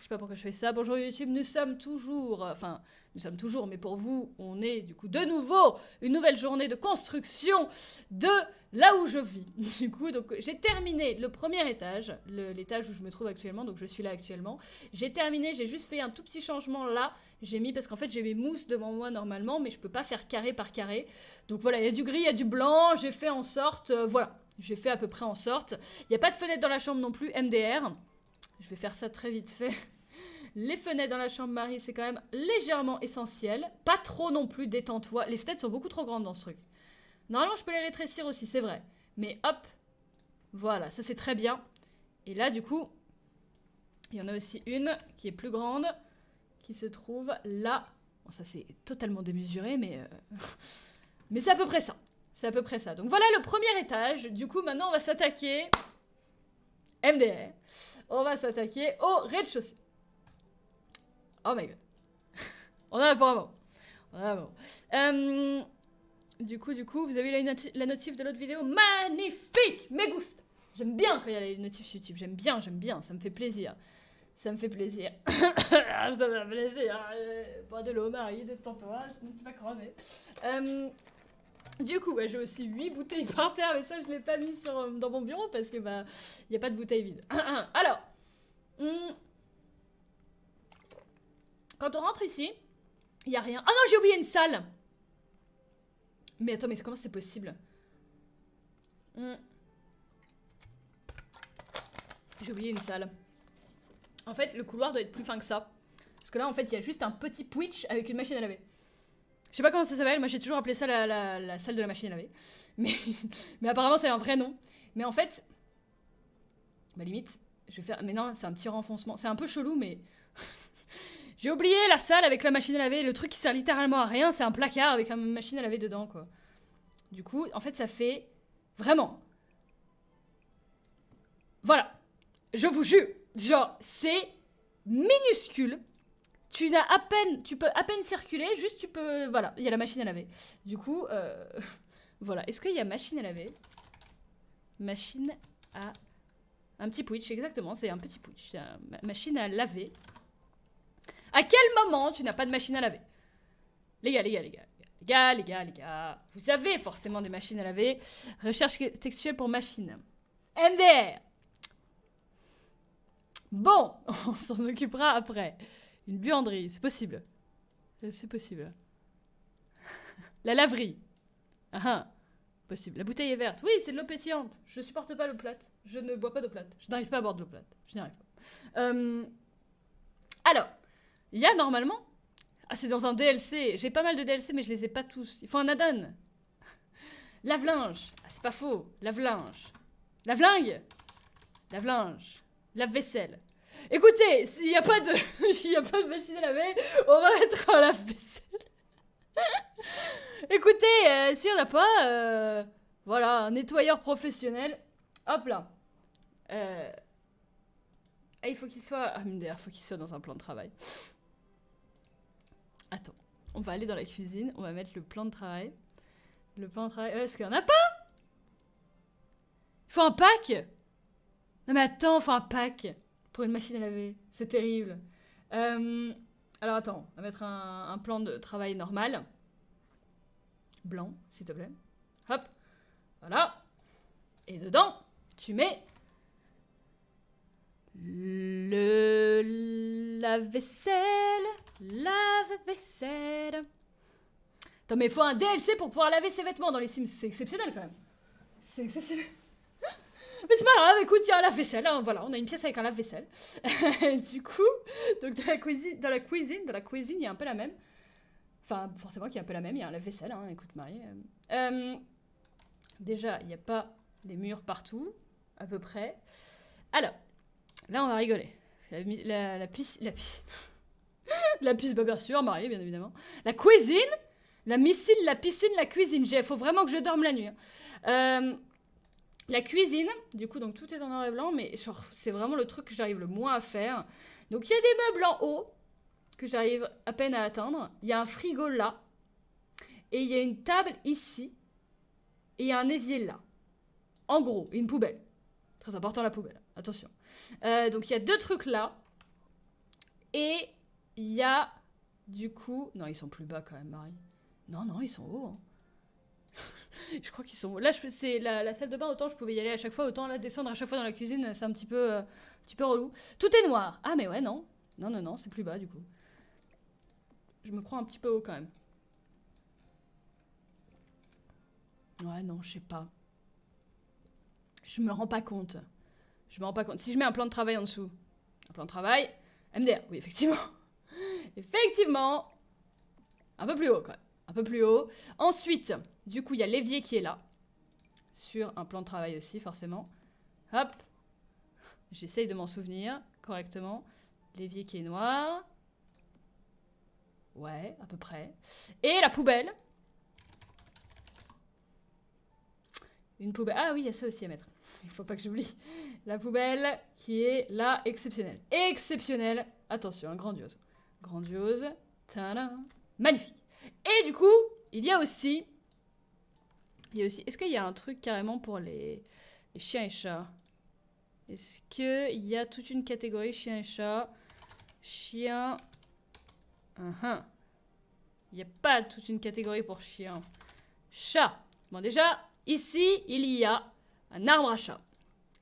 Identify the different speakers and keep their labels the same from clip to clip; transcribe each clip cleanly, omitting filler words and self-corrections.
Speaker 1: sais pas pourquoi je fais ça. Bonjour YouTube, nous sommes toujours, mais pour vous, on est du coup de nouveau une nouvelle journée de construction de là où je vis. Du coup, donc j'ai terminé le premier étage, l'étage où je me trouve actuellement, donc je suis là actuellement. J'ai terminé, j'ai juste fait un tout petit changement là. J'ai mis, parce qu'en fait j'ai mes mousses devant moi normalement, mais je peux pas faire carré par carré. Donc voilà, il y a du gris, il y a du blanc, j'ai fait en sorte, voilà. J'ai fait à peu près en sorte. Il n'y a pas de fenêtre dans la chambre non plus, MDR. Je vais faire ça très vite fait. Les fenêtres dans la chambre Marie, c'est quand même légèrement essentiel. Pas trop non plus, détends-toi. Les fenêtres sont beaucoup trop grandes dans ce truc. Normalement, je peux les rétrécir aussi, c'est vrai. Mais hop, voilà, ça c'est très bien. Et là, du coup, il y en a aussi une qui est plus grande, qui se trouve là. Bon, ça c'est totalement démesuré, mais... mais c'est à peu près ça. C'est à peu près ça. Donc voilà le premier étage. Du coup, maintenant, on va s'attaquer... MDR. On va s'attaquer au rez-de-chaussée. Oh my god. On en a pour un moment. On en a pour un moment. Du coup, vous avez eu la notif de l'autre vidéo. Magnifique. Me gusta. J'aime bien quand il y a les notifs YouTube. J'aime bien. Ça me fait plaisir. Ça me fait plaisir. Ça me fait plaisir. Bois de l'eau, Marie, détends-toi, sinon tu vas crever. Du coup, j'ai aussi 8 bouteilles par terre, mais ça, je l'ai pas mis dans mon bureau parce que, il n'y a pas de bouteilles vides. Alors, quand on rentre ici, il n'y a rien. Ah non, j'ai oublié une salle. Mais attends, mais comment c'est possible? J'ai oublié une salle. En fait, le couloir doit être plus fin que ça. Parce que là, en fait, il y a juste un petit Twitch avec une machine à laver. Je sais pas comment ça s'appelle, moi j'ai toujours appelé ça la salle de la machine à laver. Mais apparemment c'est un vrai nom. Mais en fait, limite, je vais faire... Mais non, c'est un petit renfoncement. C'est un peu chelou, mais... j'ai oublié la salle avec la machine à laver. Le truc qui sert littéralement à rien, c'est un placard avec une machine à laver dedans, quoi. Du coup, en fait, ça fait... Vraiment. Voilà. Je vous jure. Genre, c'est minuscule. Tu peux à peine circuler, juste tu peux... Voilà, il y a la machine à laver. Du coup, voilà. Est-ce qu'il y a machine à laver? Machine à... Un petit Twitch, exactement, c'est un petit Twitch. C'est une machine à laver. À quel moment tu n'as pas de machine à laver? Les gars. Vous avez forcément des machines à laver. Recherche textuelle pour machine. MDR. Bon, on s'en occupera après. Une buanderie, c'est possible. C'est possible. La laverie. Ah, possible. La bouteille est verte. Oui, c'est de l'eau pétillante. Je supporte pas l'eau plate. Je ne bois pas d'eau plate. Je n'arrive pas à boire de l'eau plate. Je n'y arrive pas. Alors, il y a normalement... Ah, c'est dans un DLC. J'ai pas mal de DLC, mais je les ai pas tous. Il faut un add-on. Lave-linge. Ah, c'est pas faux. Lave-linge. Lave-lingue. Lave-linge. Lave-vaisselle. Écoutez, s'il n'y a pas de machine à laver, on va mettre un lave-vaisselle. Écoutez, s'il n'y en a pas, voilà, un nettoyeur professionnel. Hop là. Il faut qu'il soit... Ah, MDR, faut qu'il soit dans un plan de travail. Attends, on va aller dans la cuisine, on va mettre le plan de travail. Le plan de travail... Est-ce qu'il n'y en a pas? Il faut un pack? Non mais attends, il faut un pack pour une machine à laver. C'est terrible. Alors attends, on va mettre un plan de travail normal. Blanc, s'il te plaît. Hop. Voilà. Et dedans, tu mets... le lave-vaisselle. Lave-vaisselle. Attends, mais il faut un DLC pour pouvoir laver ses vêtements dans les Sims. C'est exceptionnel quand même. C'est exceptionnel. Mais c'est pas grave, écoute, il y a un lave-vaisselle, hein, voilà, on a une pièce avec un lave-vaisselle. Du coup, donc dans la cuisine, il y a un peu la même. Enfin, forcément qu'il y a un peu la même, il y a un lave-vaisselle, hein, écoute Marie. Déjà, il n'y a pas les murs partout, à peu près. Alors, là on va rigoler. La piscine... la piscine, bien sûr, Marie, bien évidemment. La cuisine, la piscine, la cuisine. Il faut vraiment que je dorme la nuit. La cuisine, du coup, donc tout est en noir et blanc, mais genre, c'est vraiment le truc que j'arrive le moins à faire. Donc, il y a des meubles en haut que j'arrive à peine à atteindre. Il y a un frigo là. Et il y a une table ici. Et il y a un évier là. En gros, et une poubelle. Très important, la poubelle. Attention. Donc, il y a deux trucs là. Et il y a, du coup... Non, ils sont plus bas quand même, Marie. Non, non, ils sont hauts. Hein. Je crois qu'ils sont hauts. Là, c'est la salle de bain, autant je pouvais y aller à chaque fois, autant là, descendre à chaque fois dans la cuisine, c'est un petit peu relou. Tout est noir. Ah, mais ouais, non. Non, non, non, c'est plus bas, du coup. Je me crois un petit peu haut, quand même. Ouais, non, je sais pas. Je me rends pas compte. Je me rends pas compte. Si je mets un plan de travail en dessous. Un plan de travail. MDR, oui, effectivement. Effectivement. Un peu plus haut, quand même. Un peu plus haut. Ensuite, du coup, il y a l'évier qui est là. Sur un plan de travail aussi, forcément. Hop. J'essaye de m'en souvenir correctement. L'évier qui est noir. Ouais, à peu près. Et la poubelle. Une poubelle. Ah oui, il y a ça aussi à mettre. Il faut pas que j'oublie. La poubelle qui est là, exceptionnelle. Exceptionnelle. Attention, hein, grandiose. Grandiose. Tadam. Magnifique. Et du coup, il y a aussi... Est-ce qu'il y a un truc carrément pour les chiens et chats? Est-ce qu'il y a toute une catégorie chiens et chats? Chiens... Il n'y a pas toute une catégorie pour chiens. Chat. Bon, déjà, ici, il y a un arbre à chat.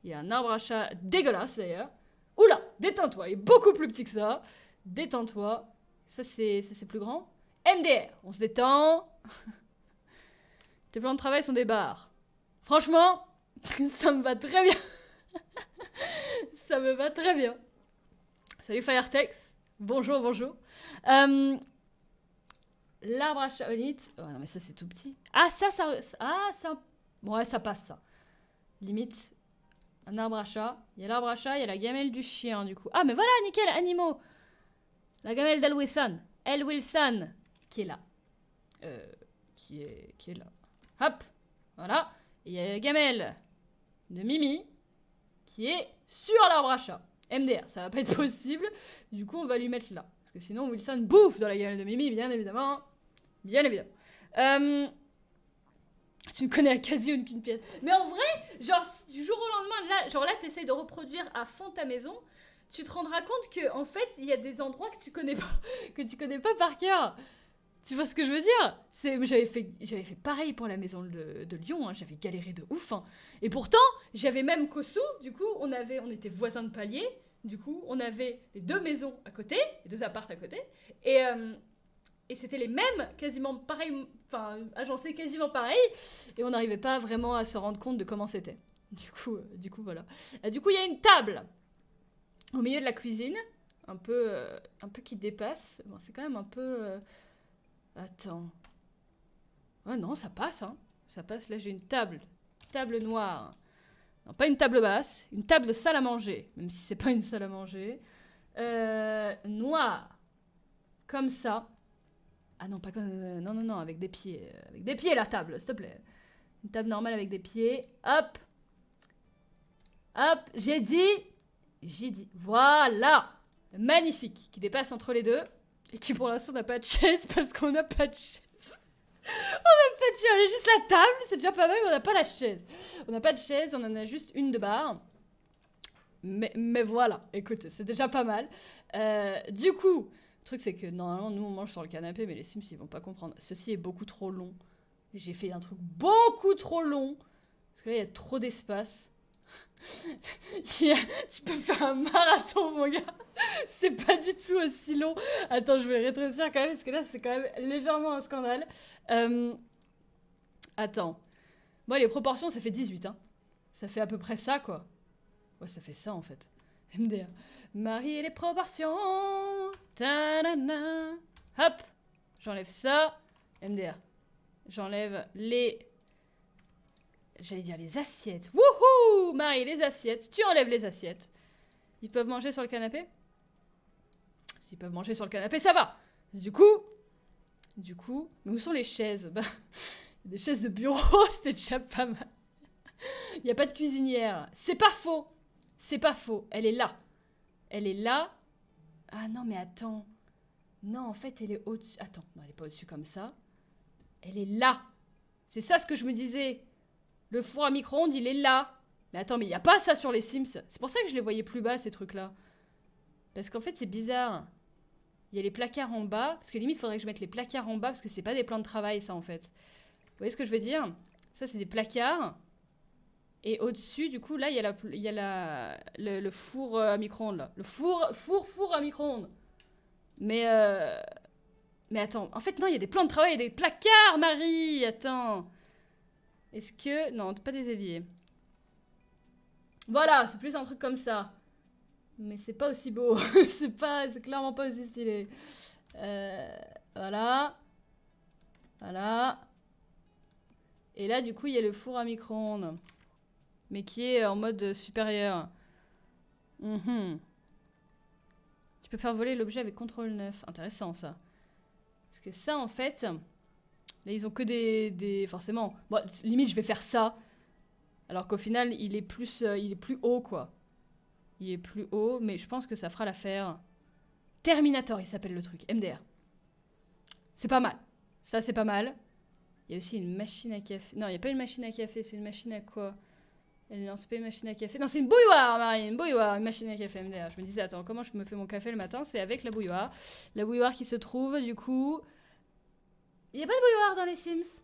Speaker 1: Il y a un arbre à chat dégueulasse, d'ailleurs. Oula, détends-toi, il est beaucoup plus petit que ça. Détends-toi. Ça, c'est plus grand. MDR, on se détend. Tes plans de travail sont des barres. Franchement, ça me va très bien. Ça me va très bien. Salut Firetex. Bonjour, bonjour. L'arbre à chat. Oh non, mais ça, c'est tout petit. Ah, ça. Ouais, ça passe, ça. Limite. Un arbre à chat. Il y a l'arbre à chat, il y a la gamelle du chien, du coup. Ah, mais voilà, nickel, animaux. La gamelle d'El Wilson. El Wilson. Qui est là. Qui est là. Hop. Voilà. Et il y a la gamelle de Mimi. Qui est sur l'arbre à chat. MDR, ça va pas être possible. Du coup, on va lui mettre là. Parce que sinon, Wilson bouffe dans la gamelle de Mimi, bien évidemment. Bien évidemment. Tu ne connais quasi aucune pièce. Mais en vrai, genre, du jour au lendemain, là, t'essayes de reproduire à fond ta maison, tu te rendras compte que, en fait, il y a des endroits que tu connais pas par cœur. Tu vois ce que je veux dire? J'avais fait pareil pour la maison de Lyon, hein, j'avais galéré de ouf. Hein. Et pourtant, j'avais même Kosu, du coup, on était voisins de palier, du coup, on avait les deux maisons à côté, les deux apparts à côté, et c'était les mêmes, quasiment pareil, enfin, agencés quasiment pareil, et on n'arrivait pas vraiment à se rendre compte de comment c'était. Du coup, voilà. Du coup, il y a une table au milieu de la cuisine, un peu qui dépasse. Bon, c'est quand même un peu... Attends. Ouais, non, ça passe, hein. Ça passe, là, j'ai une table noire. Non, pas une table basse, une table de salle à manger, même si c'est pas une salle à manger. Noire. Comme ça. Ah non, pas comme... non, avec des pieds. Avec des pieds, la table, s'il te plaît. Une table normale avec des pieds. Hop. Hop, j'ai dit. Voilà. Magnifique. Qui dépasse entre les deux. Et qui, pour l'instant, n'a pas de chaise parce qu'on n'a pas de chaise. On a juste la table, c'est déjà pas mal, mais on n'a pas la chaise. On n'a pas de chaise, on en a juste une de barre. Mais voilà, écoute, c'est déjà pas mal. Du coup, le truc c'est que normalement nous on mange sur le canapé, mais les Sims ils vont pas comprendre. Ceci est beaucoup trop long. J'ai fait un truc beaucoup trop long. Parce que là il y a trop d'espace. Tu peux faire un marathon mon gars. C'est pas du tout aussi long. Attends, je vais rétrécir quand même, parce que là c'est quand même légèrement un scandale. Attends. Moi les proportions ça fait 18 hein. Ça fait à peu près ça quoi. Ouais, ça fait ça en fait. MDR. Marie et les proportions. Ta-da-da. Hop. J'enlève ça. MDR. J'enlève les... J'allais dire les assiettes. Wouhou! Marie, les assiettes. Tu enlèves les assiettes. Ils peuvent manger sur le canapé? S'ils peuvent manger sur le canapé, ça va. Du coup... Mais où sont les chaises? Bah, des chaises de bureau, c'était déjà pas mal. Il n'y a pas de cuisinière. C'est pas faux. C'est pas faux. Elle est là. Elle est là. Ah non, mais attends. Non, en fait, elle est au-dessus. Attends, non, elle est pas au-dessus comme ça. Elle est là. C'est ça ce que je me disais. Le four à micro-ondes, il est là. Mais attends, mais il n'y a pas ça sur les Sims. C'est pour ça que je les voyais plus bas, ces trucs-là. Parce qu'en fait, c'est bizarre. Il y a les placards en bas. Parce que limite, il faudrait que je mette les placards en bas. Parce que c'est pas des plans de travail, ça, en fait. Vous voyez ce que je veux dire? Ça, c'est des placards. Et au-dessus, du coup, là, il y a le four à micro-ondes, là. Le four à micro-ondes. Mais attends. En fait, non, il y a des plans de travail et des placards, Marie. Attends. Est-ce que... Non, pas des éviers. Voilà, c'est plus un truc comme ça. Mais c'est pas aussi beau. C'est clairement pas aussi stylé. Voilà. Voilà. Et là, du coup, il y a le four à micro-ondes. Mais qui est en mode supérieur. Tu peux faire voler l'objet avec contrôle 9. Intéressant, ça. Parce que ça, en fait... Là, ils ont que des... Forcément. Bon, limite, je vais faire ça. Alors qu'au final, il est plus haut, quoi. Il est plus haut, mais je pense que ça fera l'affaire. Terminator, il s'appelle le truc. MDR. C'est pas mal. Ça, c'est pas mal. Il y a aussi une machine à café. Non, il n'y a pas une machine à café, c'est une machine à quoi? Non, c'est pas une machine à café. Non, c'est une bouilloire, Marie. Une bouilloire, une machine à café MDR. Je me disais, attends, comment je me fais mon café le matin? C'est avec la bouilloire. La bouilloire qui se trouve, du coup... Il n'y a pas de bouilloire dans les Sims.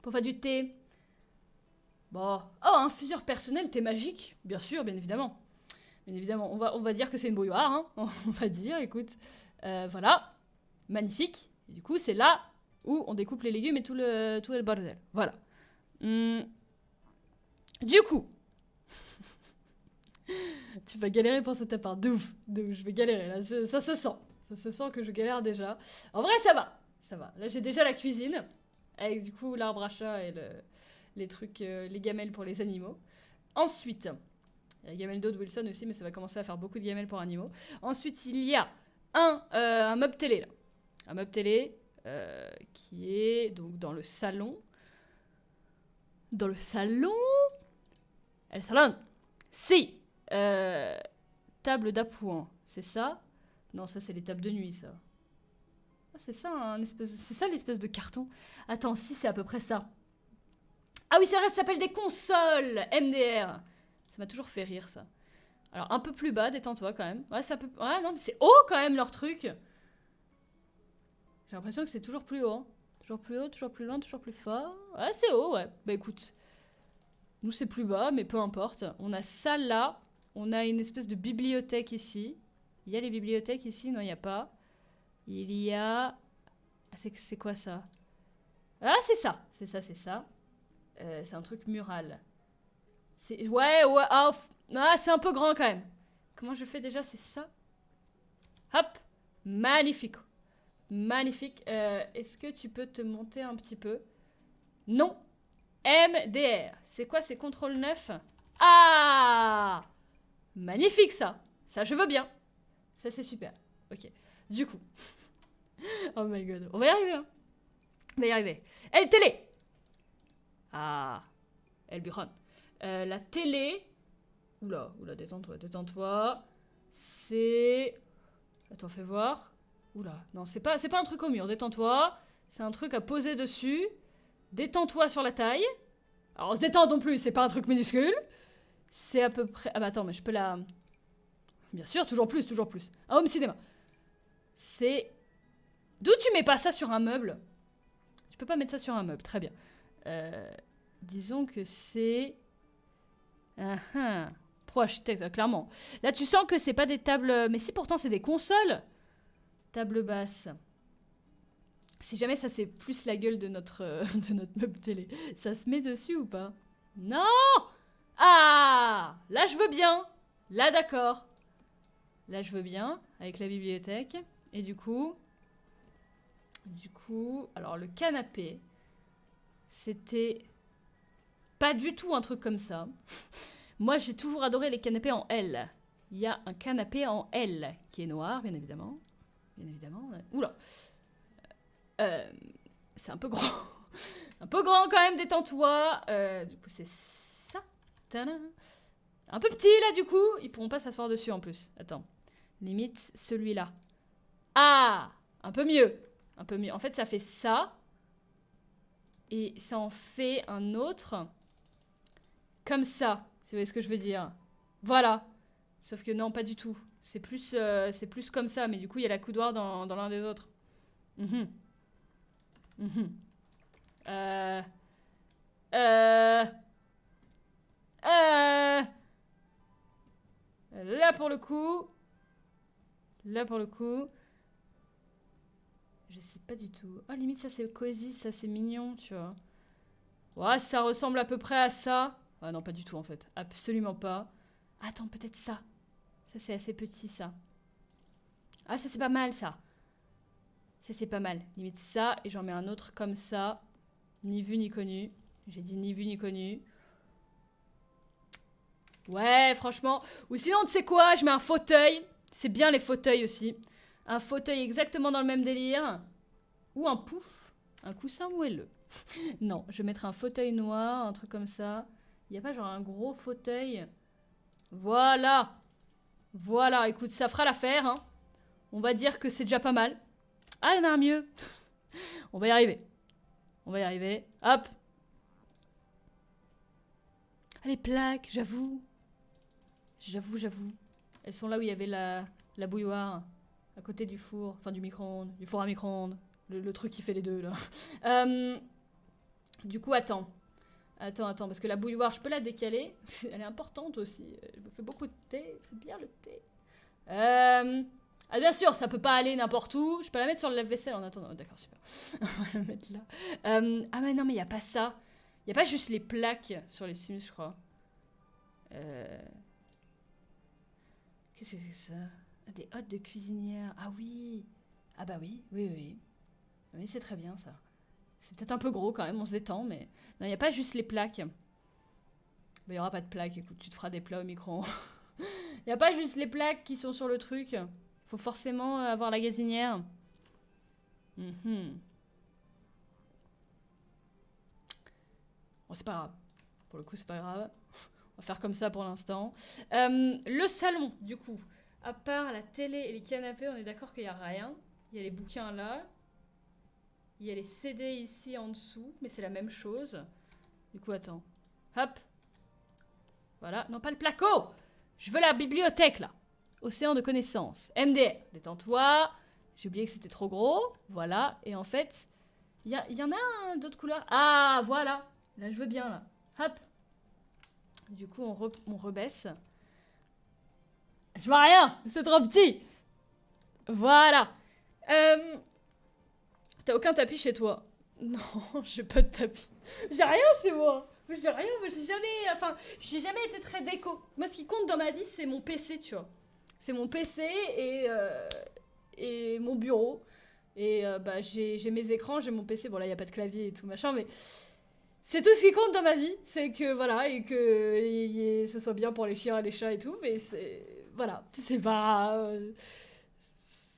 Speaker 1: Pour faire du thé. Bon. Oh, infuseur personnel, thé magique. Bien sûr, bien évidemment. Bien évidemment. On va dire que c'est une bouilloire. Hein. On va dire, écoute. Voilà. Magnifique. Et du coup, c'est là où on découpe les légumes et tout le bordel. Voilà. Du coup. Tu vas galérer pour cet appart. De ouf. Je vais galérer. Là, ça se sent. Ça se sent que je galère déjà. En vrai, ça va. Ça va. Là, j'ai déjà la cuisine. Avec du coup l'arbre à chat et les trucs, les gamelles pour les animaux. Ensuite, il y a la gamelle d'eau de Wilson aussi, mais ça va commencer à faire beaucoup de gamelles pour animaux. Ensuite, il y a un meuble télé là. Un meuble télé qui est donc dans le salon. Dans le salon. Le salon. Si. Table d'appoint. C'est ça? Non, ça c'est les tables de nuit, ça. Ah, c'est ça, c'est ça l'espèce de carton. Attends, si c'est à peu près ça. Ah oui, c'est vrai, ça s'appelle des consoles MDR. Ça m'a toujours fait rire, ça. Alors, un peu plus bas, détends-toi quand même. Ouais, ouais, non, mais c'est haut quand même, leur truc. J'ai l'impression que c'est toujours plus haut. Hein. Toujours plus haut, toujours plus loin, toujours plus fort. Ouais, c'est haut, ouais. Bah écoute. Nous, c'est plus bas, mais peu importe. On a ça là. On a une espèce de bibliothèque ici. Il y a les bibliothèques ici? Non, il n'y a pas. Il y a... Ah, c'est quoi ça? Ah, c'est ça. C'est ça, c'est ça. C'est un truc mural. Ouais. Ah, c'est un peu grand quand même. Comment je fais déjà? C'est ça. Hop. Magnifique. Magnifique. Est-ce que tu peux te monter un petit peu? Non. MDR. C'est quoi? C'est contrôle 9? Ah! Magnifique ça. Ça, je veux bien. Ça, c'est super. Ok. Du coup. Oh my god. On va y arriver. Hein. On va y arriver. Elle télé. Ah. El Buron. La télé. Oula, détends-toi, détends-toi. C'est... Attends, fais voir. Oula, non, c'est pas un truc au mur, détends-toi. C'est un truc à poser dessus. Détends-toi sur la taille. Alors, on se détend non plus, c'est pas un truc minuscule. C'est à peu près... Ah bah attends, mais je peux la... Bien sûr, toujours plus, toujours plus. Un home cinéma. C'est... D'où tu mets pas ça sur un meuble? Tu peux pas mettre ça sur un meuble, très bien. Disons que c'est... Pro architecte, clairement. Là, tu sens que c'est pas des tables... Mais si, pourtant, c'est des consoles. Table basse. Si jamais ça, c'est plus la gueule de notre meuble télé. Ça se met dessus ou pas? Non! Ah! Là, je veux bien. Là, d'accord. Là, je veux bien. Avec la bibliothèque. Et du coup... Alors, le canapé... C'était... Pas du tout un truc comme ça. Moi, j'ai toujours adoré les canapés en L. Il y a un canapé en L qui est noir, bien évidemment. Bien évidemment. Oula. C'est un peu grand. Un peu grand quand même, détends-toi. Du coup, c'est ça. Tadam. Un peu petit, là, du coup. Ils pourront pas s'asseoir dessus, en plus. Attends. Limite, celui-là. Ah! Un peu mieux. Un peu mieux. En fait, ça fait ça. Et ça en fait un autre... Comme ça, si vous voyez ce que je veux dire. Voilà. Sauf que non, pas du tout. C'est plus comme ça, mais du coup, il y a la coudoir dans l'un des autres. Mhm. Mhm. Euh... Euh... Euh... Là pour le coup... Là pour le coup... Je sais pas du tout. Oh, limite, ça c'est cosy, ça c'est mignon, tu vois. Ouais, ça ressemble à peu près à ça. Ah non, pas du tout en fait. Absolument pas. Attends, peut-être ça. Ça c'est assez petit, ça. Ah, ça c'est pas mal, ça. Ça c'est pas mal. Limite ça, et j'en mets un autre comme ça. Ni vu ni connu. J'ai dit ni vu ni connu. Ouais, franchement. Ou sinon, tu sais quoi? Je mets un fauteuil. C'est bien les fauteuils aussi. Un fauteuil exactement dans le même délire. Ou un pouf. Un coussin moelleux. Non, je vais mettre un fauteuil noir, un truc comme ça. Il n'y a pas genre un gros fauteuil. Voilà. Voilà, écoute, ça fera l'affaire. Hein. On va dire que c'est déjà pas mal. Ah, il y en a un mieux. On va y arriver. On va y arriver. Hop. Ah, les plaques, j'avoue. J'avoue. Elles sont là où il y avait la bouilloire. À côté du four. Enfin, du micro-ondes. Du four à micro-ondes. Le truc qui fait les deux, là. Du coup, attends. Attends, parce que la bouilloire, je peux la décaler. Elle est importante aussi. Je me fais beaucoup de thé. C'est bien le thé. Ah, bien sûr, ça peut pas aller n'importe où. Je peux la mettre sur le lave-vaisselle en attendant. D'accord, super. On va la mettre là. Ah, mais non, mais il n'y a pas ça. Il n'y a pas juste les plaques sur les Sims, je crois. Qu'est-ce que c'est que ça? Ah, des hottes de cuisinière. Ah oui. Ah bah oui. Oui, c'est très bien ça. C'est peut-être un peu gros quand même, on se détend, mais... Non, il n'y a pas juste les plaques. Il n'y aura pas de plaques, écoute, tu te feras des plats au micro. Il n'y a pas juste les plaques qui sont sur le truc. Faut forcément avoir la gazinière. Bon, c'est pas grave. Pour le coup, c'est pas grave. On va faire comme ça pour l'instant. Le salon, du coup. À part la télé et les canapés, on est d'accord qu'il n'y a rien. Il y a les bouquins là. Il y a les CD ici en dessous, mais c'est la même chose. Du coup, attends. Hop. Voilà. Non, pas le placo. Je veux la bibliothèque, là. Océan de connaissances. MDR. Détends-toi. J'ai oublié que c'était trop gros. Voilà. Et en fait, il y en a d'autres couleurs. Ah, voilà. Là, je veux bien, là. Hop. Du coup, on rebaisse. Je vois rien. C'est trop petit. Voilà. T'as aucun tapis chez toi? Non, j'ai pas de tapis. J'ai rien chez moi. J'ai rien, moi j'ai jamais été très déco. Moi, ce qui compte dans ma vie, c'est mon PC, tu vois. C'est mon PC et mon bureau. Et bah, j'ai mes écrans, j'ai mon PC. Bon, là, il n'y a pas de clavier et tout, machin, mais c'est tout ce qui compte dans ma vie. C'est que, voilà, et que ce soit bien pour les chiens et les chats et tout, mais c'est... Voilà, c'est pas...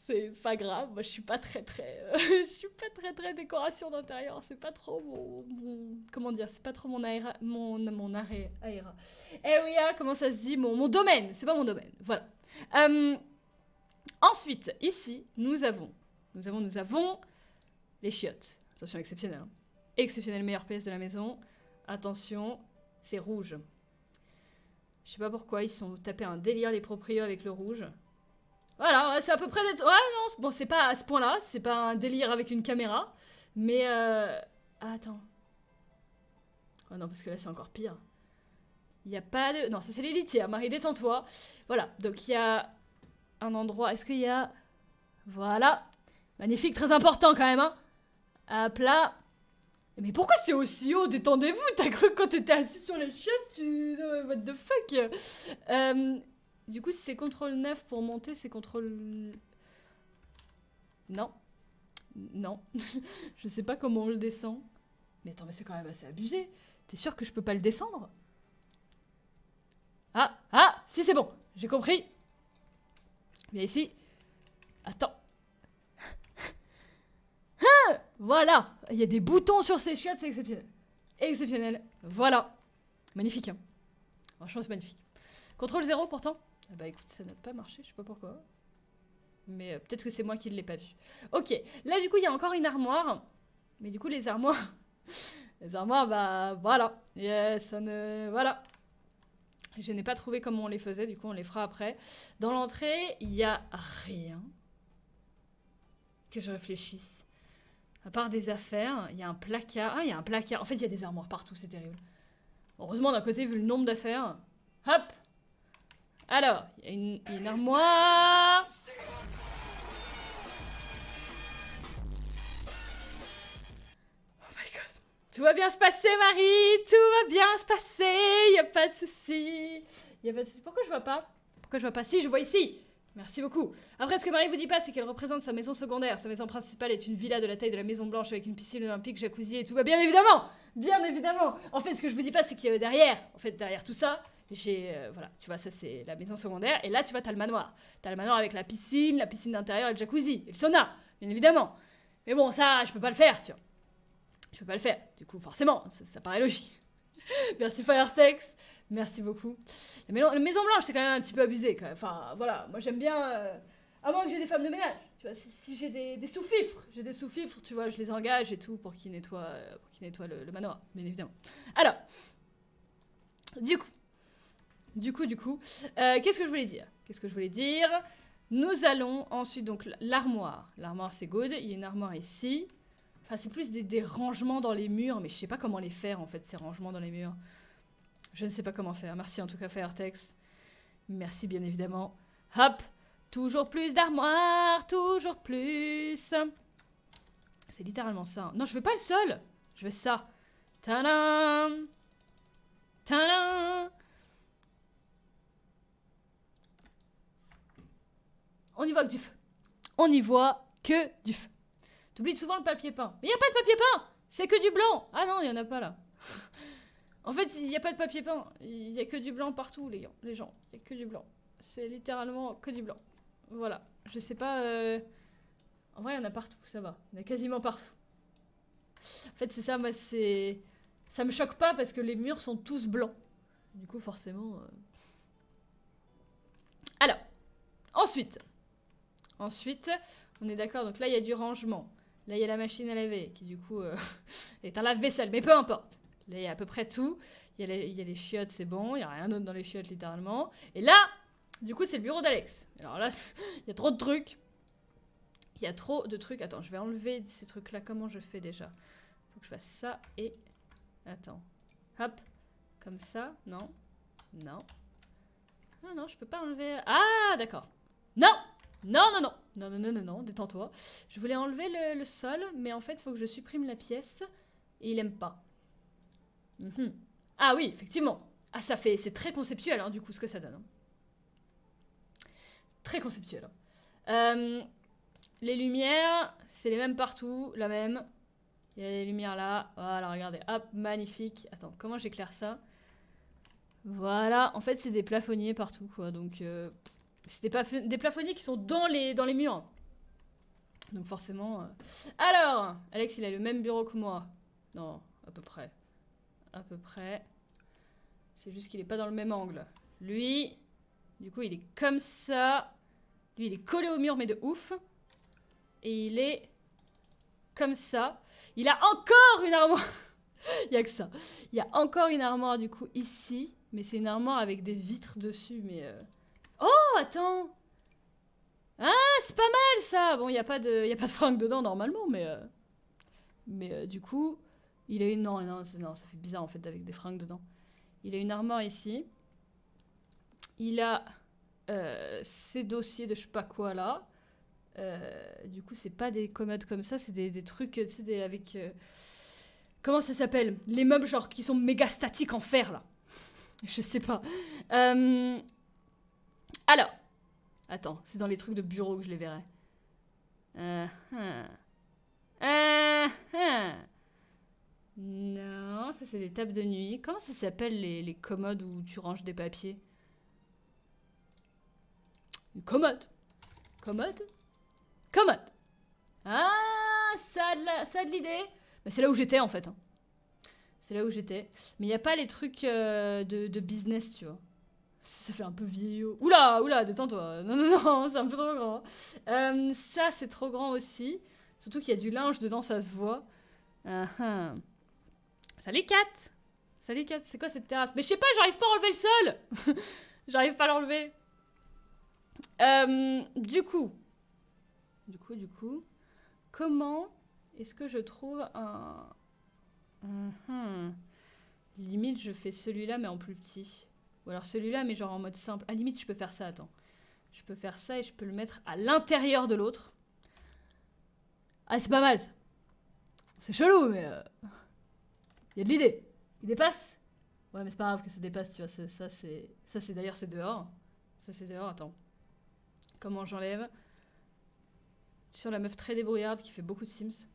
Speaker 1: c'est pas grave, moi je suis pas très je suis pas très décoration d'intérieur, c'est pas trop comment dire, c'est pas trop mon aéra, mon arrêt aéra. Area, comment ça se dit, mon domaine, c'est pas mon domaine, voilà. Ensuite, ici, nous avons les chiottes. Attention, exceptionnel. Hein. Exceptionnel, meilleure pièce de la maison. Attention, c'est rouge. Je sais pas pourquoi, ils sont tapés un délire les proprios avec le rouge. Voilà, c'est à peu près... Ouais, non, bon, c'est pas à ce point-là, c'est pas un délire avec une caméra, mais... Ah, attends. Oh non, parce que là, c'est encore pire. Il n'y a pas de... Non, ça, c'est les litières. Marie, détends-toi. Voilà, donc il y a un endroit... Est-ce qu'il y a... Voilà. Magnifique, très important quand même, hein. Hop là. Mais pourquoi c'est aussi haut? Détendez-vous. T'as cru que quand t'étais assis sur les chiottes, tu... What the fuck. Du coup, si c'est CTRL 9 pour monter, c'est CTRL... Non. Non. Je sais pas comment on le descend. Mais attends, mais c'est quand même assez abusé. T'es sûr que je peux pas le descendre? Ah, si c'est bon. J'ai compris. Viens ici. Attends. Ah, voilà. Il y a des boutons sur ces chiottes, c'est exceptionnel. Exceptionnel. Voilà. Magnifique. Hein. Franchement, c'est magnifique. CTRL 0 pourtant. Ah bah écoute, ça n'a pas marché, je sais pas pourquoi. Mais peut-être que c'est moi qui ne l'ai pas vu. Ok, là du coup il y a encore une armoire. Mais du coup les armoires... les armoires, bah voilà. Yes, ça ne... Voilà. Je n'ai pas trouvé comment on les faisait, du coup on les fera après. Dans l'entrée, il n'y a rien. Que je réfléchisse. À part des affaires, il y a un placard. Ah, il y a un placard. En fait, il y a des armoires partout, c'est terrible. Heureusement, d'un côté, vu le nombre d'affaires. Hop. Alors, il y a une armoire. Oh my god. Tout va bien se passer, Marie. Tout va bien se passer. Il n'y a pas de souci. Il y a pas de souci. Pourquoi je vois pas? Pourquoi je vois pas? Si, je vois ici. Merci beaucoup. Après, ce que Marie vous dit pas, c'est qu'elle représente sa maison secondaire. Sa maison principale est une villa de la taille de la Maison Blanche avec une piscine olympique, jacuzzi et tout. Bah, bien évidemment. Bien évidemment. En fait, ce que je vous dis pas, c'est qu'il y a derrière. En fait, derrière tout ça, j'ai... voilà, tu vois, ça c'est la maison secondaire. Et là, tu vois, t'as le manoir. T'as le manoir avec la piscine d'intérieur et le jacuzzi. Et le sauna, bien évidemment. Mais bon, ça, je peux pas le faire, tu vois. Je peux pas le faire. Du coup, forcément, ça paraît logique. Merci Firetex. Merci beaucoup. La Maison Blanche, c'est quand même un petit peu abusé. Quand même. Enfin, voilà, moi j'aime bien... à moins que j'ai des femmes de ménage. Tu vois, si j'ai des sous-fifres, tu vois, je les engage et tout pour qu'ils nettoient, le manoir, bien évidemment. Alors, du coup, qu'est-ce que je voulais dire? Nous allons ensuite, donc, l'armoire. L'armoire, c'est good. Il y a une armoire ici. Enfin, c'est plus des rangements dans les murs, mais je sais pas comment les faire, en fait, ces rangements dans les murs. Je ne sais pas comment faire. Merci en tout cas, Firetex. Merci, bien évidemment. Hop. Toujours plus d'armoires, toujours plus. C'est littéralement ça. Non, je veux pas le sol. Je veux ça. Tadam. Tadam. On y voit que du feu. On y voit que du feu. T'oublies souvent le papier peint. Mais il n'y a pas de papier peint. C'est que du blanc. Ah non, il n'y en a pas là. En fait, il n'y a pas de papier peint. Il n'y a que du blanc partout, les gens. Il n'y a que du blanc. C'est littéralement que du blanc. Voilà. Je sais pas... En vrai, il y en a partout, ça va. Il y en a quasiment partout. En fait, c'est ça, moi, c'est... Ça me choque pas parce que les murs sont tous blancs. Du coup, forcément... Alors, ensuite, on est d'accord, donc là, il y a du rangement. Là, il y a la machine à laver, qui du coup est un lave-vaisselle, mais peu importe. Là, il y a à peu près tout. Il y a les chiottes, c'est bon. Il n'y a rien d'autre dans les chiottes, littéralement. Et là, du coup, c'est le bureau d'Alex. Alors là, il y a trop de trucs. Il y a trop de trucs. Attends, je vais enlever ces trucs-là. Comment je fais déjà? Faut que je fasse ça et... Attends. Hop. Comme ça. Non. Non. Non, non, je peux pas enlever... Ah, d'accord. Non. Non, non, non. Non, non, non, non, non. Détends-toi. Je voulais enlever le sol, mais en fait, il faut que je supprime la pièce. Et il aime pas. Ah oui, effectivement. Ah, ça fait... C'est très conceptuel, hein, du coup, ce que ça donne. Hein. Très conceptuel. Hein. Les lumières, c'est les mêmes partout, la même. Il y a les lumières là. Voilà, regardez. Hop, magnifique. Attends, comment j'éclaire ça? Voilà. En fait, c'est des plafonniers partout, quoi. Donc, c'est des plafonniers qui sont dans les murs. Donc, forcément... Alors, Alex, il a le même bureau que moi. Non, à peu près. À peu près. C'est juste qu'il est pas dans le même angle. Lui, du coup, il est comme ça. Lui, il est collé au mur, mais de ouf. Et il est comme ça. Il a encore une armoire. Il y a que ça. Il y a encore une armoire, du coup, ici. Mais c'est une armoire avec des vitres dessus, mais... Oh, attends. Ah, c'est pas mal, ça. Bon, il n'y a pas de fringues dedans, normalement, mais... du coup, il a une... Non, non, ça fait bizarre, en fait, avec des fringues dedans. Il a une armoire ici. Il a ses dossiers de je sais pas quoi, là. Du coup, c'est pas des commodes comme ça, c'est des trucs, tu sais, avec... comment ça s'appelle? Les meubles, genre, qui sont méga statiques en fer, là. Je sais pas. Alors. Attends, c'est dans les trucs de bureau que je les verrai. Non, ça c'est des tables de nuit. Comment ça s'appelle les commodes où tu ranges des papiers? Une commode. Commode? Commode. Ah, ça a de l'idée. Bah, c'est là où j'étais en fait. Hein. C'est là où j'étais. Mais il n'y a pas les trucs de business, tu vois. Ça fait un peu vieillot. Oula, détends-toi. Non, non, non, c'est un peu trop grand. Ça, c'est trop grand aussi. Surtout qu'il y a du linge dedans, ça se voit. Salut, Kat. Salut Kat, c'est quoi cette terrasse? Mais je sais pas, j'arrive pas à enlever le sol. J'arrive pas à l'enlever. Du coup, comment est-ce que je trouve un... Limite, je fais celui-là, mais en plus petit. Ou alors celui-là, mais genre en mode simple. Ah, limite, je peux faire ça, attends. Je peux faire ça et je peux le mettre à l'intérieur de l'autre. Ah, c'est pas mal. C'est chelou, mais... Il y a de l'idée. Il dépasse? Ouais, mais c'est pas grave que ça dépasse, tu vois. Ça, c'est d'ailleurs, c'est dehors. Ça, c'est dehors, attends. Comment j'enlève? Sur la meuf très débrouillarde qui fait beaucoup de Sims.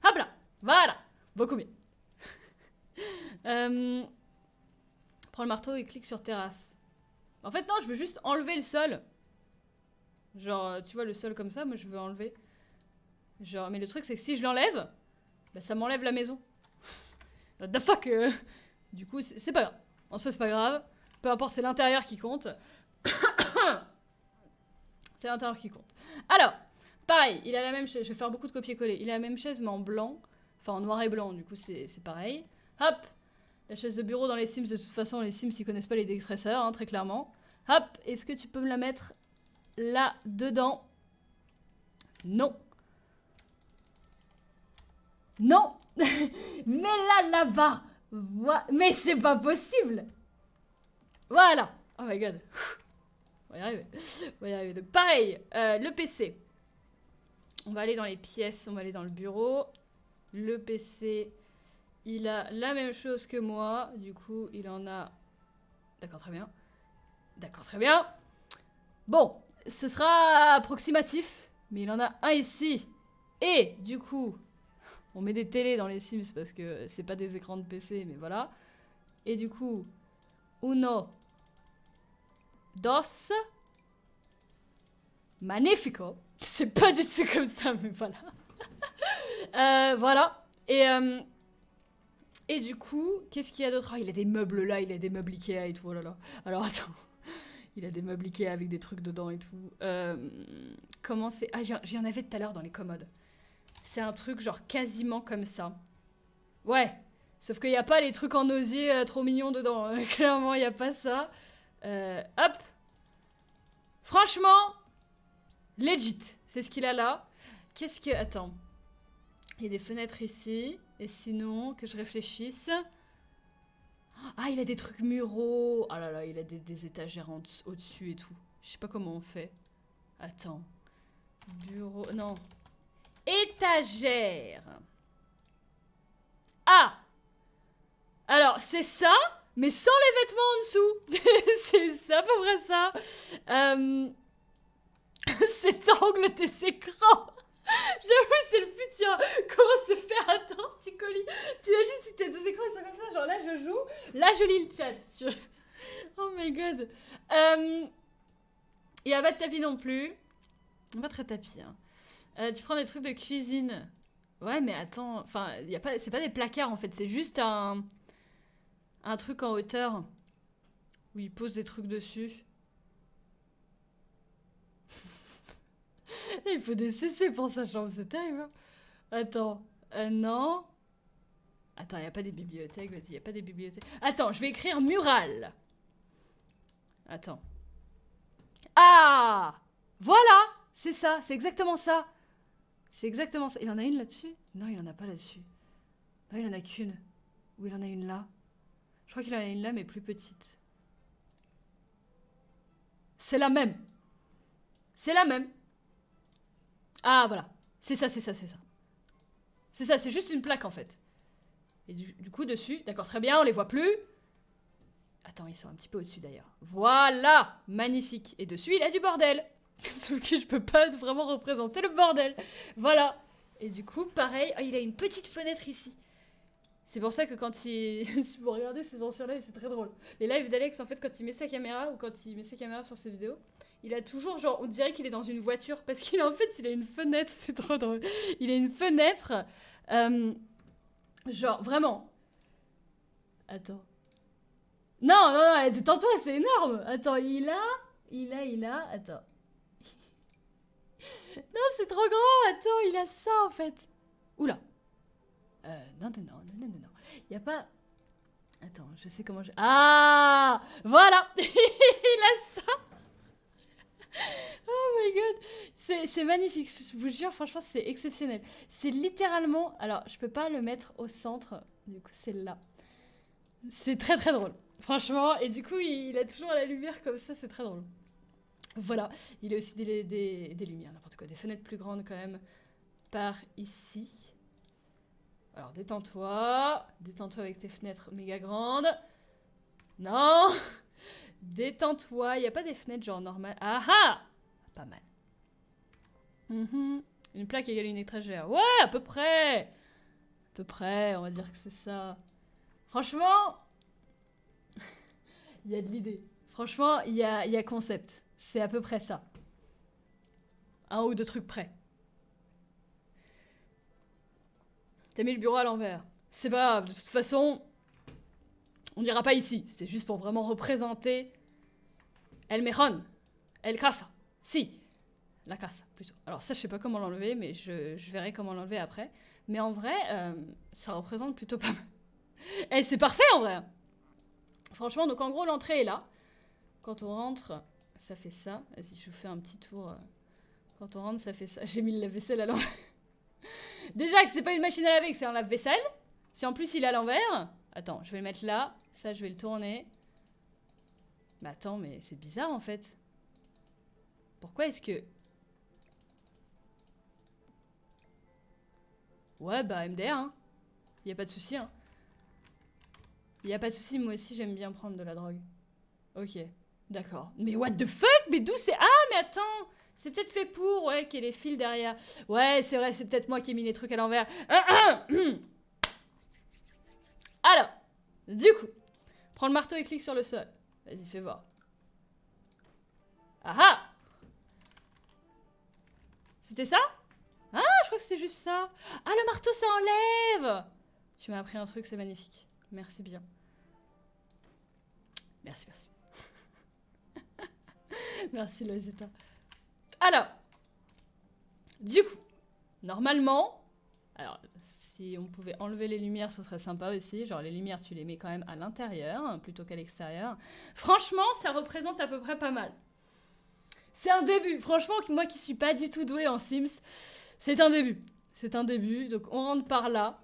Speaker 1: Hop là! Voilà! Beaucoup mieux. Prends le marteau et clique sur terrasse. En fait, non, je veux juste enlever le sol. Genre, tu vois, le sol comme ça, moi, je veux enlever. Genre, mais le truc, c'est que si je l'enlève, bah, ça m'enlève la maison. What the fuck Du coup, c'est pas grave. En soi, c'est pas grave. Peu importe, c'est l'intérieur qui compte. C'est l'intérieur qui compte. Alors, pareil, il a la même chaise. Je vais faire beaucoup de copier-coller. Il a la même chaise, mais en blanc. Enfin, en noir et blanc, du coup, c'est pareil. Hop! La chaise de bureau dans les Sims, de toute façon, les Sims, ils connaissent pas les déstresseurs, hein, très clairement. Hop! Est-ce que tu peux me la mettre là, dedans? Non. Non. Mais là, là-bas. Mais c'est pas possible. Voilà. Oh my god. On va y arriver. On va y arriver. Donc pareil, le PC. On va aller dans les pièces, on va aller dans le bureau. Le PC, il a la même chose que moi. Du coup, il en a... D'accord, très bien. D'accord, très bien. Bon, ce sera approximatif. Mais il en a un ici. Et du coup... On met des télés dans les Sims parce que c'est pas des écrans de PC, mais voilà. Et du coup, uno, dos, magnifico. C'est pas du tout comme ça, mais voilà. Voilà. Et du coup, qu'est-ce qu'il y a d'autre? Ah, il a des meubles là, il a des meubles Ikea et tout, oh là là. Alors attends. Il a des meubles Ikea avec des trucs dedans et tout. Comment c'est... Ah, j'y en avais tout à l'heure dans les commodes. C'est un truc genre quasiment comme ça. Ouais. Sauf qu'il n'y a pas les trucs en osier trop mignons dedans. Clairement, il n'y a pas ça. Hop. Franchement, legit. C'est ce qu'il a là. Qu'est-ce que... Attends. Il y a des fenêtres ici. Et sinon, que je réfléchisse... Ah, il a des trucs muraux. Ah là là, il a des étagères au-dessus et tout. Je sais pas comment on fait. Attends. Bureau... Non. Étagère. Ah! Alors, c'est ça, mais sans les vêtements en dessous. C'est à peu près ça. Cet angle des écrans. J'avoue, c'est le futur. Comment se faire un torticolis? T'imagines si tes deux écrans ils sont comme ça, genre là je joue, là je lis le chat. Oh my god. Il n'y a pas de tapis non plus. Pas très tapis. Hein. Tu prends des trucs de cuisine. Ouais, mais attends, enfin, c'est pas des placards en fait, c'est juste un truc en hauteur où il pose des trucs dessus. Il faut des CC pour sa chambre, c'est terrible. Hein. Attends, non. Attends, il n'y a pas des bibliothèques, vas-y, il n'y a pas des bibliothèques. Attends, je vais écrire mural. Attends. Ah! Voilà! C'est ça, c'est exactement ça. C'est exactement ça. Il en a une là-dessus? Non, il en a pas là-dessus. Non, il en a qu'une. Ou il en a une là. Je crois qu'il en a une là, mais plus petite. C'est la même. C'est la même. Ah, voilà. C'est ça, c'est ça, c'est ça. C'est ça, c'est juste une plaque, en fait. Et du coup, dessus... D'accord, très bien, on les voit plus. Attends, ils sont un petit peu au-dessus, d'ailleurs. Voilà! Magnifique. Et dessus, il a du bordel. Sauf que je peux pas vraiment représenter le bordel. Voilà. Et du coup, pareil, oh, il a une petite fenêtre ici. C'est pour ça que quand il... si vous regardez ses anciens lives, c'est très drôle. Les lives d'Alex, en fait, quand il met sa caméra ou quand il met sa caméra sur ses vidéos, il a toujours, genre, on dirait qu'il est dans une voiture. Parce qu'il a, en fait, il a une fenêtre. C'est trop drôle. Il a une fenêtre. Genre, vraiment. Attends. Non, non, non, détends-toi, c'est énorme. Attends, il a... Attends. Non, c'est trop grand. Attends, il a ça, en fait. Oula. Non. Il n'y a pas... Attends, je sais comment je... Ah, voilà. Il a ça. Oh my god. C'est magnifique, je vous jure, franchement, c'est exceptionnel. C'est littéralement... Alors, je peux pas le mettre au centre. Du coup, c'est là. C'est très très drôle. Franchement, et du coup, il a toujours la lumière comme ça, c'est très drôle. Voilà. Il a aussi des lumières, n'importe quoi. Des fenêtres plus grandes quand même. Par ici. Alors, détends-toi. Détends-toi avec tes fenêtres méga grandes. Non. Détends-toi. Il n'y a pas des fenêtres genre normales. Ah ah. Pas mal. Une plaque égale une étagère. Ouais, à peu près. À peu près, on va dire que c'est ça. Franchement, il y a de l'idée. Franchement, il y a concept. C'est à peu près ça. Un ou deux trucs près. T'as mis le bureau à l'envers. C'est pas grave, de toute façon, on n'ira pas ici. C'était juste pour vraiment représenter El Mejon. El Casa. Si. La casa, plutôt. Alors ça, je sais pas comment l'enlever, mais je verrai comment l'enlever après. Mais en vrai, ça représente plutôt pas mal. Et c'est parfait en vrai. Franchement, donc en gros, l'entrée est là. Quand on rentre, ça fait ça. Vas-y, je vous fais un petit tour. Quand on rentre, ça fait ça. J'ai mis le lave-vaisselle à l'envers. Déjà que c'est pas une machine à laver, que c'est un lave-vaisselle. Si en plus il est à l'envers... Attends, je vais le mettre là. Ça, je vais le tourner. Mais attends, mais c'est bizarre en fait. Pourquoi est-ce que... Ouais, bah MDR, hein. Y a pas de souci, hein. Y a pas de souci, moi aussi j'aime bien prendre de la drogue. Ok, d'accord. Mais what the fuck? Mais d'où c'est... Ah, mais attends. C'est peut-être fait pour, ouais, qu'il y ait les fils derrière. Ouais, c'est vrai, c'est peut-être moi qui ai mis les trucs à l'envers. Alors, du coup, prends le marteau et clique sur le sol. Vas-y, fais voir. Ah ah! C'était ça? Ah, je crois que c'était juste ça. Ah, le marteau, ça enlève! Tu m'as appris un truc, c'est magnifique. Merci bien. Merci, merci. Merci, Loisita. Alors, du coup, normalement, alors si on pouvait enlever les lumières, ce serait sympa aussi. Genre les lumières, tu les mets quand même à l'intérieur hein, plutôt qu'à l'extérieur. Franchement, ça représente à peu près pas mal. C'est un début. Franchement, moi qui suis pas du tout douée en Sims, c'est un début. C'est un début. Donc on rentre par là.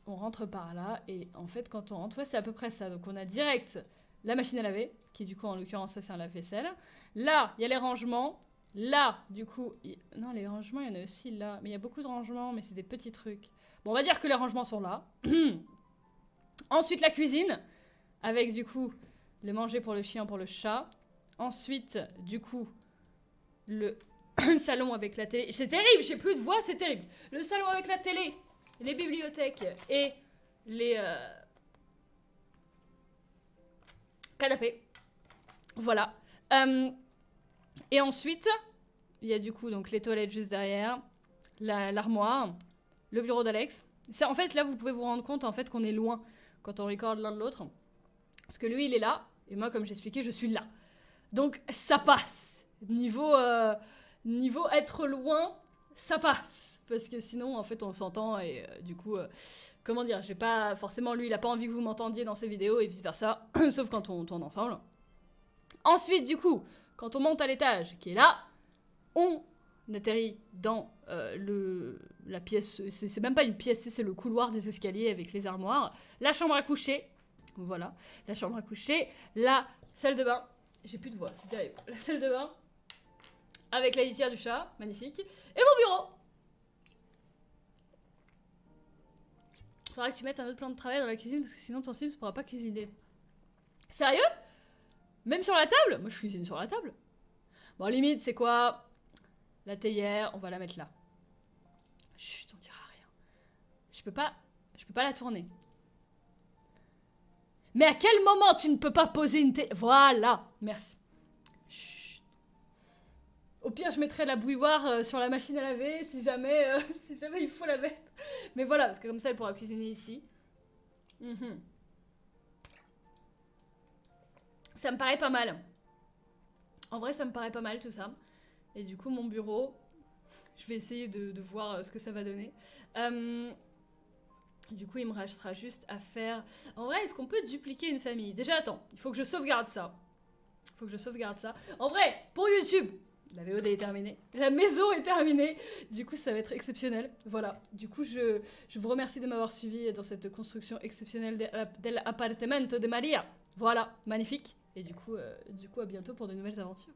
Speaker 1: On rentre par là. Et en fait, quand on rentre, ouais, c'est à peu près ça. Donc on a direct la machine à laver, qui du coup, en l'occurrence, ça c'est un lave-vaisselle. Là, il y a les rangements. Là, du coup... Non, les rangements, il y en a aussi là. Mais il y a beaucoup de rangements, mais c'est des petits trucs. Bon, on va dire que les rangements sont là. Ensuite, la cuisine. Avec, du coup, le manger pour le chien, pour le chat. Ensuite, du coup, le salon avec la télé. C'est terrible, j'ai plus de voix, c'est terrible. Le salon avec la télé, les bibliothèques et les canapés. Voilà. Et ensuite, il y a du coup donc les toilettes juste derrière, l'armoire, le bureau d'Alex. En fait, là, vous pouvez vous rendre compte en fait qu'on est loin quand on recorde l'un de l'autre. Parce que lui, il est là, et moi, comme j'expliquais, je suis là. Donc, ça passe. Niveau être loin, ça passe. Parce que sinon, en fait, on s'entend, et du coup, comment dire, j'ai pas... Forcément, lui, il a pas envie que vous m'entendiez dans ses vidéos, et vice-versa, sauf quand on tourne ensemble. Ensuite, du coup, quand on monte à l'étage, qui est là, on atterrit dans la pièce, c'est même pas une pièce, c'est le couloir des escaliers avec les armoires, la chambre à coucher, voilà, la chambre à coucher, la salle de bain, j'ai plus de voix, c'est terrible, la salle de bain, avec la litière du chat, magnifique, et mon bureau. Faudra que tu mettes un autre plan de travail dans la cuisine, parce que sinon ton Sims ne pourra pas cuisiner. Sérieux? Même sur la table? Moi je cuisine sur la table. Bon, limite, c'est quoi? La théière, on va la mettre là. Chut, on dira rien. Je peux pas la tourner. Mais à quel moment tu ne peux pas poser une théière? Voilà, merci. Chut. Au pire, je mettrai la bouilloire sur la machine à laver si jamais, si jamais il faut la mettre. Mais voilà, parce que comme ça, elle pourra cuisiner ici. Ça me paraît pas mal. En vrai, ça me paraît pas mal tout ça. Et du coup, mon bureau, je vais essayer de voir ce que ça va donner. Du coup, il me restera juste à faire... En vrai, est-ce qu'on peut dupliquer une famille? Déjà, attends, il faut que je sauvegarde ça. Il faut que je sauvegarde ça. En vrai, pour YouTube, la VOD est terminée. La maison est terminée. Du coup, ça va être exceptionnel. Voilà. Du coup, je vous remercie de m'avoir suivi dans cette construction exceptionnelle del appartamento de Maria. Voilà, magnifique. Et du coup, à bientôt pour de nouvelles aventures.